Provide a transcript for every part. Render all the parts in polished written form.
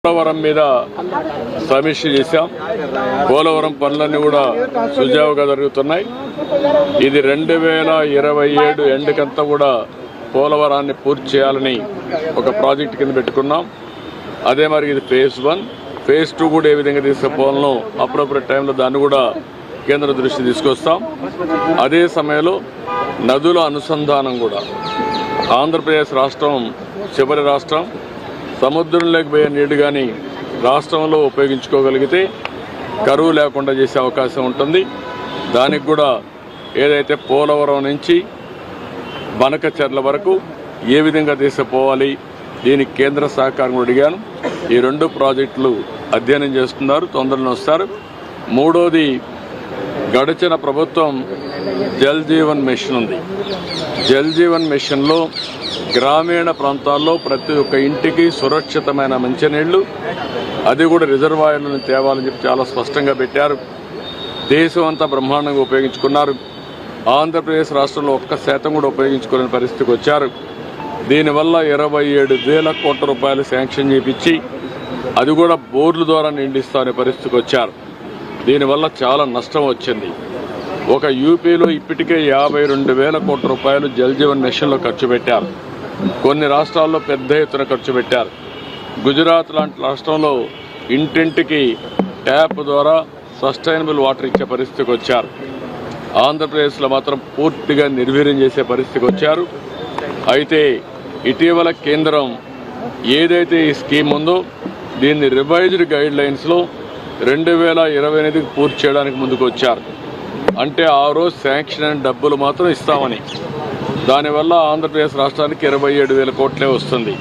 పోలవరం మీద సమీక్ష చేశాం. పోలవరం పనులన్నీ కూడా సుజావుగా జరుగుతున్నాయి. ఇది 2027 ఎండుకంతా కూడా పోలవరాన్ని పూర్తి చేయాలని ఒక ప్రాజెక్ట్ కింద పెట్టుకున్నాం. అదే మరి ఇది ఫేజ్ 1, ఫేజ్ 2 కూడా ఏ విధంగా తీసుకుపోవాలనో అప్రోప్రియట్ టైంలో దాన్ని కూడా కేంద్ర దృష్టి తీసుకొస్తాం. అదే సమయంలో నదుల అనుసంధానం కూడా ఆంధ్రప్రదేశ్ రాష్ట్రం చివరి రాష్ట్రం. సముద్రంలోకి పోయే నీరు కానీ రాష్ట్రంలో ఉపయోగించుకోగలిగితే కరువు లేకుండా చేసే అవకాశం ఉంటుంది. దానికి కూడా ఏదైతే పోలవరం నుంచి బనకచెర్ల వరకు ఏ విధంగా తీసుకుపోవాలి దీనికి కేంద్ర సహకారం కూడా అడిగాను. ఈ 2 ప్రాజెక్టులు అధ్యయనం చేస్తున్నారు, తొందరలో వస్తారు. మూడోది, గడిచిన ప్రభుత్వం జల్ జీవన్ మిషన్ ఉంది. జల్ జీవన్ మిషన్లో గ్రామీణ ప్రాంతాల్లో ప్రతి ఒక్క ఇంటికి సురక్షితమైన మంచినీళ్లు, అది కూడా రిజర్వాయర్లను తేవాలని చెప్పి చాలా స్పష్టంగా పెట్టారు. దేశం అంతా బ్రహ్మాండంగా ఉపయోగించుకున్నారు. ఆంధ్రప్రదేశ్ రాష్ట్రంలో 1% కూడా ఉపయోగించుకోలేని పరిస్థితికి వచ్చారు. దీనివల్ల 27,000 కోట్ల రూపాయలు శాంక్షన్ చేయించి అది కూడా బోర్ల ద్వారా నిండిస్తామనే పరిస్థితికి వచ్చారు. దీనివల్ల చాలా నష్టం వచ్చింది. ఒక యూపీలో ఇప్పటికే 52,000 కోట్ల రూపాయలు జల్ జీవన్ మిషన్లో ఖర్చు పెట్టారు. కొన్ని రాష్ట్రాల్లో పెద్ద ఎత్తున ఖర్చు పెట్టారు. గుజరాత్ లాంటి రాష్ట్రంలో ఇంటింటికి ట్యాప్ ద్వారా సస్టైనబుల్ వాటర్ ఇచ్చే పరిస్థితికి వచ్చారు. ఆంధ్రప్రదేశ్లో మాత్రం పూర్తిగా నిర్వీర్యం చేసే పరిస్థితికి వచ్చారు. అయితే ఇటీవల కేంద్రం ఏదైతే ఈ స్కీమ్ ఉందో దీన్ని రివైజ్డ్ గైడ్ లైన్స్లో 2028కి పూర్తి చేయడానికి ముందుకు వచ్చారు. అంటే ఆ రోజు శాంక్షన్ అయిన డబ్బులు మాత్రం ఇస్తామని. దానివల్ల ఆంధ్రప్రదేశ్ రాష్ట్రానికి 27,000 కోట్లే వస్తుంది.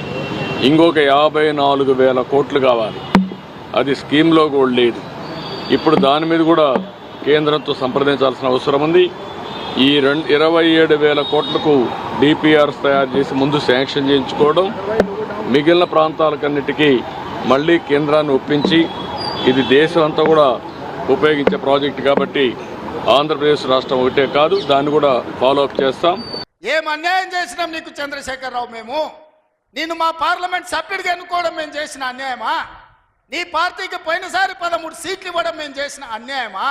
ఇంకొక 54,000 కోట్లు కావాలి. అది స్కీమ్లో కూడా లేదు. ఇప్పుడు దాని మీద కూడా కేంద్రంతో సంప్రదించాల్సిన అవసరం ఉంది. ఈ 27,000 కోట్లకు డిపిఆర్స్ తయారు చేసి ముందు శాంక్షన్ చేయించుకోవడం, మిగిలిన ప్రాంతాలకన్నిటికీ మళ్ళీ కేంద్రాన్ని ఒప్పించి, ఇది దేశం అంతా కూడా ఉపయోగించే ప్రాజెక్ట్ కాబట్టి ఆంధ్రప్రదేశ్ రాష్ట్రం ఒకటే కాదు, దాన్ని కూడా ఫాలో అప్ చేస్తాం. ఏం అన్యాయం చేసినాం నీకు చంద్రశేఖరరావు? మేము నిన్ను మా పార్లమెంట్ సభ్యుడిగా ఎన్నుకోవడం మేము చేసిన అన్యాయమా? నీ పార్టీకి పోయినసారి 13 సీట్లు ఇవ్వడం మేము చేసిన అన్యాయమా?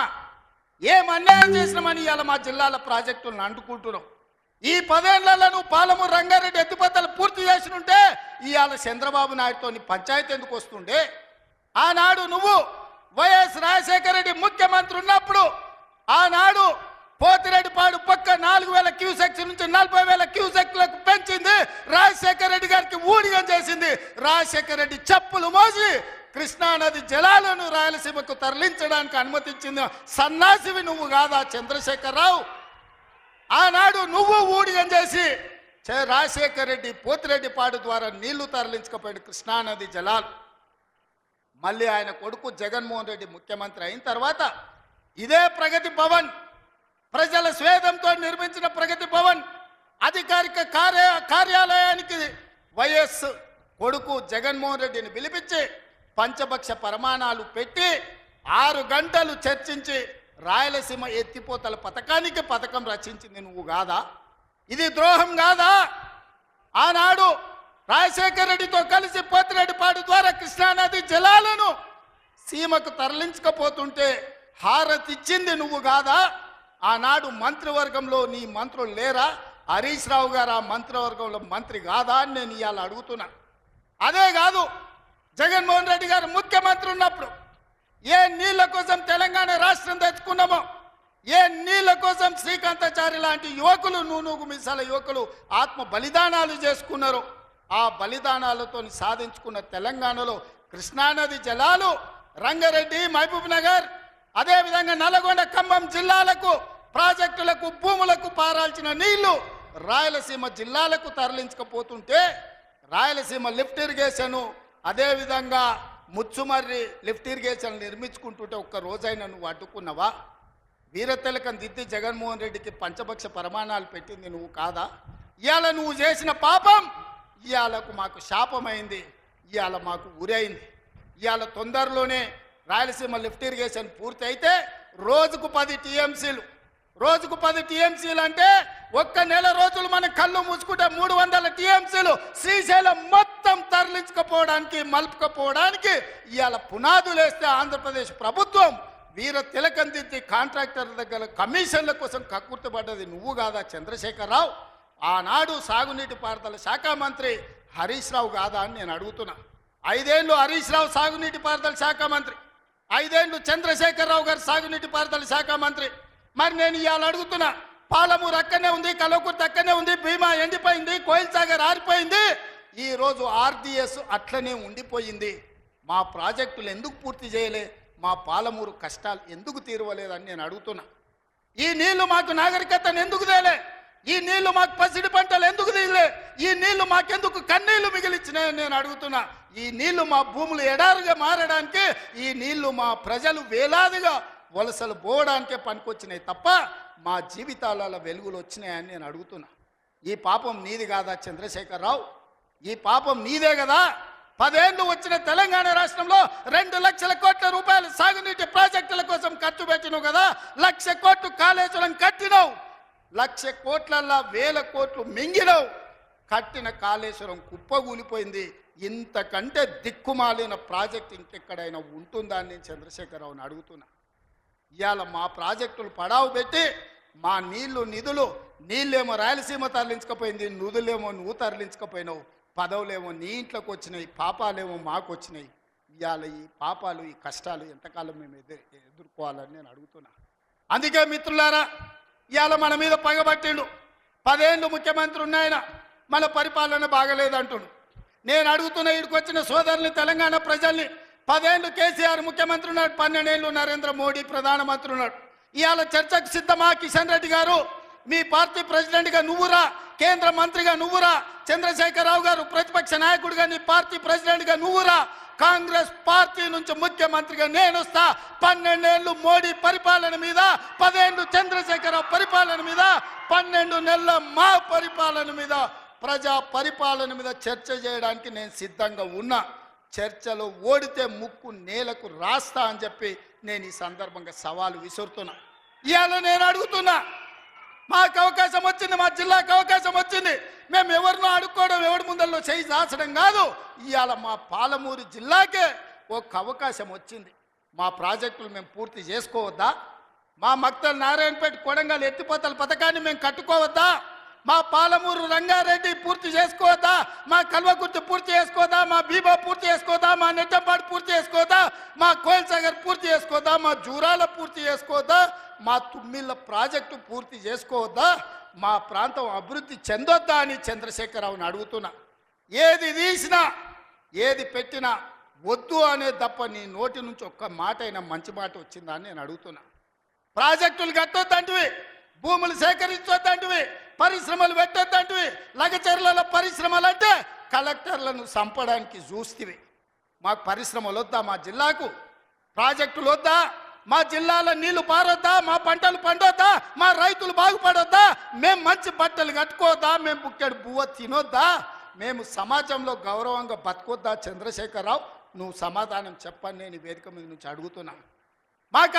ఏం అన్యాయం చేసినామని ఇవాళ మా జిల్లాల ప్రాజెక్టులను అంటుకుంటున్నాం. ఈ 10 ఏళ్లలో నువ్వు పాలమూరు రంగారెడ్డి ఎత్తిపోతలు పూర్తి చేసినుంటే ఇవాళ చంద్రబాబు నాయుడుతో నీ పంచాయతీ ఎందుకు వస్తుండే? ఆనాడు నువ్వు వైఎస్ రాజశేఖర రెడ్డి ముఖ్యమంత్రి ఉన్నప్పుడు ఆనాడు పోతిరెడ్డిపాడు పక్క 4,000 క్యూసెక్స్ నుంచి 40,000 క్యూసెక్లకు పెంచింది. రాజశేఖర రెడ్డి గారికి ఊడిగం చేసింది. రాజశేఖర రెడ్డి చెప్పులు మోసి కృష్ణానది జలాలను రాయలసీమకు తరలించడానికి అనుమతించింది సన్నాసివి నువ్వు కాదా చంద్రశేఖరరావు? ఆనాడు నువ్వు ఊడిగం చేసి రాజశేఖర రెడ్డి పోతిరెడ్డిపాడు ద్వారా నీళ్లు తరలించకపోయాడు కృష్ణానది జలాలు. మళ్ళీ ఆయన కొడుకు జగన్మోహన్ రెడ్డి ముఖ్యమంత్రి అయిన తర్వాత ఇదే ప్రగతి భవన్, ప్రజల స్వేదంతో నిర్మించిన ప్రగతి భవన్ అధికారిక కార్యాలయానికి వైఎస్ కొడుకు జగన్మోహన్ రెడ్డిని పిలిపించి పంచభక్ష ప్రమాణాలు పెట్టి 6 గంటలు చర్చించి రాయలసీమ ఎత్తిపోతల పథకం రచించింది నువ్వు కాదా? ఇది ద్రోహం కాదా? ఆనాడు రాజశేఖర రెడ్డితో కలిసి పోతిరెడ్డిపాడు ద్వారా కృష్ణానది జలాలను సీమకు తరలించకపోతుంటే హారతిచ్చింది నువ్వు కాదా? ఆనాడు మంత్రివర్గంలో నీ మంత్రులు లేరా? హరీష్ రావు గారు ఆ మంత్రివర్గంలో మంత్రి కాదా అని నేను ఇవాళ అడుగుతున్నా. అదే కాదు, జగన్మోహన్ రెడ్డి గారు ముఖ్యమంత్రి ఉన్నప్పుడు ఏ నీళ్ల కోసం తెలంగాణ రాష్ట్రం తెచ్చుకున్నామో, ఏ నీళ్ల కోసం శ్రీకాంతాచారి లాంటి యువకులు, నూనూగు మిసాల యువకులు ఆత్మ బలిదానాలు చేసుకున్నారు. ఆ బలిదానాలతో సాధించుకున్న తెలంగాణలో కృష్ణానది జలాలు రంగారెడ్డి, మహబూబ్ నగర్, అదేవిధంగా నల్గొండ, ఖమ్మం జిల్లాలకు ప్రాజెక్టులకు భూములకు పారాల్సిన నీళ్లు రాయలసీమ జిల్లాలకు తరలించకపోతుంటే రాయలసీమ లిఫ్ట్ ఇరిగేషన్, అదేవిధంగా ముచ్చుమర్రి లిఫ్ట్ ఇరిగేషన్ నిర్మించుకుంటుంటే ఒక్క రోజైనా నువ్వు అడ్డుకున్నావా? వీరతిలకం దిద్ది జగన్మోహన్ రెడ్డికి పంచభక్ష ప్రమాణాలు పెట్టింది నువ్వు కాదా? ఇవాళ నువ్వు చేసిన పాపం ఇవాళకు మాకు శాపమైంది, ఇవాళ మాకు ఉరైంది. ఇవాళ తొందరలోనే రాయలసీమ లిఫ్ట్ ఇరిగేషన్ పూర్తి అయితే రోజుకు 10 టీఎంసీలు, రోజుకు 10 టీఎంసీలు అంటే ఒక్క నెల రోజులు మనం కళ్ళు మూసుకుంటే 300 టీఎంసీలు శ్రీశైలం మొత్తం తరలించకపోవడానికి మలుపుకపోవడానికి ఇవాళ పునాదులు వేస్తే ఆంధ్రప్రదేశ్ ప్రభుత్వం వీర తిలకం దిద్ది కాంట్రాక్టర్ల దగ్గర కమిషన్ల కోసం కక్కుర్తిపడ్డది నువ్వు కాదా చంద్రశేఖరరావు? ఆనాడు సాగునీటి పారుదల శాఖ మంత్రి హరీష్ రావు కాదా అని నేను అడుగుతున్నా. 5 ఏళ్ళు హరీష్ రావు సాగునీటి పారుదల శాఖ మంత్రి, 5 ఏళ్ళు చంద్రశేఖరరావు గారు సాగునీటి పారుదల శాఖ మంత్రి. మరి నేను ఇవాళ అడుగుతున్నా, పాలమూరు అక్కనే ఉంది, కల్వకుర్తి అక్కనే ఉంది, భీమా ఎండిపోయింది, కోయిల్ సాగర్ ఆరిపోయింది, ఈ రోజు ఆర్డీఎస్ అట్లనే ఉండిపోయింది. మా ప్రాజెక్టులు ఎందుకు పూర్తి చేయలే? మా పాలమూరు కష్టాలు ఎందుకు తీరవలేదని నేను అడుగుతున్నా. ఈ నీళ్లు మాకు నాగరికతను ఎందుకు తేలే? ఈ నీళ్లు మాకు పసిడి పంటలు ఎందుకు తీయలే? ఈ నీళ్లు మాకెందుకు కన్నీళ్లు మిగిలిచ్చినాయని నేను అడుగుతున్నా. ఈ నీళ్లు మా భూములు ఎడారుగా మారడానికి, ఈ నీళ్లు మా ప్రజలు వేలాదిగా వలసలు పోవడానికే పనికొచ్చినాయి తప్ప మా జీవితాలలో వెలుగులు వచ్చినాయని నేను అడుగుతున్నా. ఈ పాపం నీది కాదా చంద్రశేఖరరావు? ఈ పాపం నీదే కదా? 10 ఏళ్ళు వచ్చిన తెలంగాణ రాష్ట్రంలో 2 లక్షల కోట్ల రూపాయలు సాగునీటి ప్రాజెక్టుల కోసం ఖర్చు పెట్టినావు కదా. 1,00,000 కోట్లు కాళేశ్వరం కట్టినావు, 1,00,000 కోట్లల్లా 1,000 కోట్లు మింగినావు. కట్టిన కాళేశ్వరం కుప్పగూలిపోయింది. ఇంతకంటే దిక్కుమాలిన ప్రాజెక్ట్ ఇంకెక్కడైనా ఉంటుందా అని నేను చంద్రశేఖరరావుని అడుగుతున్నా. ఇవాళ మా ప్రాజెక్టులు పడావు పెట్టి మా నీళ్ళేమో రాయలసీమ తరలించకపోయింది, నిధులేమో నువ్వు తరలించకపోయినావు, పదవులేమో నీ ఇంట్లోకి వచ్చినాయి, పాపాలేమో మాకు వచ్చినాయి. ఇవాళ ఈ పాపాలు ఈ కష్టాలు ఎంతకాలం మేము ఎదుర్కోవాలని నేను అడుగుతున్నా. అందుకే మిత్రులారా, ఇవాళ మన మీద పగబట్టిండు. 10 ఏళ్ళు ముఖ్యమంత్రి ఉన్నాయన, మన పరిపాలన బాగలేదంటుండు. నేను అడుగుతున్న ఇక్కడికి వచ్చిన సోదరుల్ని, తెలంగాణ ప్రజల్ని, 10 ఏళ్ళు కేసీఆర్ ముఖ్యమంత్రి ఉన్నాడు, 12 ఏళ్ళు నరేంద్ర మోడీ ప్రధానమంత్రి ఉన్నాడు. ఇవాళ చర్చకు సిద్ధమా? కిషన్ రెడ్డి గారు మీ పార్టీ ప్రెసిడెంట్గా నువ్వురా, కేంద్ర మంత్రిగా నువ్వురా, చంద్రశేఖరరావు గారు ప్రతిపక్ష నాయకుడిగా నీ పార్టీ ప్రెసిడెంట్గా నువ్వురా, కాంగ్రెస్ పార్టీ నుంచి ముఖ్యమంత్రిగా నేను వస్తా. 12 ఏళ్ళు మోడీ పరిపాలన మీద, 10 ఏళ్ళు చంద్రశేఖరరావు పరిపాలన మీద, 12 నెలల మా పరిపాలన మీద, ప్రజా పరిపాలన మీద చర్చ చేయడానికి నేను సిద్ధంగా ఉన్నా. చర్చలో ఓడితే ముక్కు నేలకు రాస్తా అని చెప్పి నేను ఈ సందర్భంగా సవాలు విసురుతున్నా. ఇవాళ నేను అడుగుతున్నా, మాకు అవకాశం వచ్చింది, మా జిల్లాకు అవకాశం వచ్చింది, మేము ఎవరినో అడుక్కోవడం, ఎవరి ముందల్లో చేయి దాచడం కాదు. ఇవాళ మా పాలమూరు జిల్లాకే ఒక అవకాశం వచ్చింది. మా ప్రాజెక్టులు మేము పూర్తి చేసుకోవద్దా? మా మక్తల్ నారాయణపేట కొడంగల్ ఎత్తిపోతల పథకాన్ని మేము కట్టుకోవద్దా? మా పాలమూరు రంగారెడ్డి పూర్తి చేసుకోవద్దా? మా కల్వకుర్తి పూర్తి చేసుకోవద్దా? మా భీమా పూర్తి చేసుకోవద్దా? మా నెట్టంపాడు పూర్తి చేసుకోవద్దా? మా కోయిల్ సాగర్ పూర్తి చేసుకోవద్దా? మా జూరాల పూర్తి చేసుకోవద్దా? మా తుమ్మిళ్ళ ప్రాజెక్టు పూర్తి చేసుకోవద్దా? మా ప్రాంతం అభివృద్ధి చెందొద్దా అని చంద్రశేఖరరావుని అడుగుతున్నా. ఏది తీసినా ఏది పెట్టినా వద్దు అనే తప్ప నీ నోటి నుంచి ఒక్క మాట అయినా మంచి మాట వచ్చిందా అని నేను అడుగుతున్నా. ప్రాజెక్టులు కట్టొద్దంటివి, భూములు సేకరించొద్దంటివి, పరిశ్రమలు పెట్టొద్దంటివి. లగచర్లలో పరిశ్రమలు అంటే కలెక్టర్లను చంపడానికి చూస్తేవి. మాకు పరిశ్రమలు వద్దా? మా జిల్లాకు ప్రాజెక్టులు వద్దా? మా జిల్లాలో నీళ్లు పారొద్దా? మా పంటలు పండొద్దా? మా రైతులు బాగుపడొద్దా? మేము మంచి బట్టలు కట్టుకోవద్దా? మేము బుక్కెడు బువ్వ తినొద్దా? మేము సమాజంలో గౌరవంగా బతకొద్దా? చంద్రశేఖరరావు, నువ్వు సమాధానం చెప్పని నేను వేదిక మీద నుంచి అడుగుతున్నా. మాకు